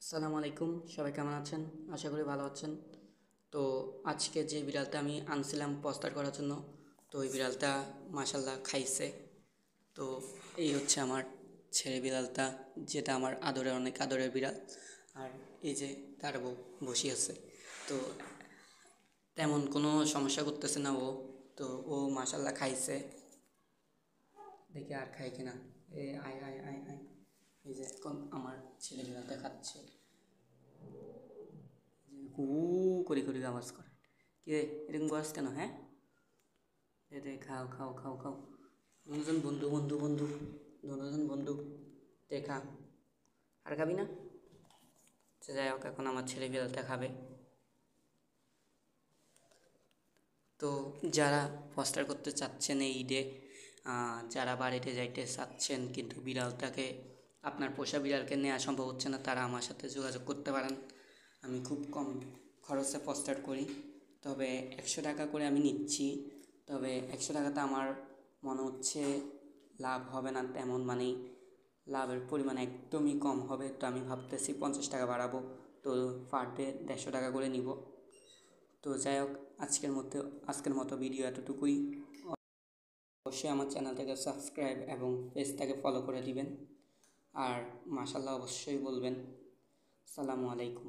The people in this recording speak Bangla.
আসসালামু আলাইকুম, সবাই কেমন আছেন? আশা করি ভালো আছেন। তো আজকে যে বিড়ালটা আমি আনছিলাম পোস্টার করার জন্য, তো ওই বিড়ালটা মাশাল্লাহ খাইছে। তো এই হচ্ছে আমার ছেলে বিড়ালটা, যেটা আমার অনেক আদরের বিড়াল। আর এই যে তার বউ বসে আছে। তো তেমন কোনো সমস্যা করতেছে না ও। তো ও মাশাল্লাহ খাইছে, দেখি আর খাই কিনা। আয় আয় আয় আয়, এই যে এখন আমার ছেলে বিড়ালটা খাচ্ছে, হু করে করে আওয়াজ করে। কি রে, এরকম করছ কেন? হ্যাঁ, রে খাও খাও খাও খাও। দুজন বন্ধু বন্ধু বন্ধু, দুজন বন্ধু, দেখা। আর খাবি না? যাই হোক, এখন আমার ছেলে বিড়ালটা খাবে। তো যারা ফস্টার করতে চাচ্ছেন এই ঈদে, যারা বাড়িতে যাইতে চাচ্ছেন কিন্তু বিড়ালটাকে, আপনার পোষা বিড়ালকে নেওয়া সম্ভব হচ্ছে না, তারা আমার সাথে যোগাযোগ করতে পারেন। আমি খুব কম খরচে ফস্টার করি, তবে 100 টাকা করে আমি নিচ্ছি। তবে 100 টাকাতে আমার মনে হচ্ছে লাভ হবে না তেমন, মানে লাভের পরিমাণ একদমই কম হবে। তো আমি ভাবতেছি 50 টাকা বাড়াবো, তো পার ডে 150 টাকা করে নিব। তো যাই হোক, আজকের মতো ভিডিও এতটুকুই। অবশ্যই আমার চ্যানেলটাকে সাবস্ক্রাইব এবং পেজটাকে ফলো করে দিবেন। আর মাশাল্লাহ অবশ্যই বলবেন। আসসালামু আলাইকুম।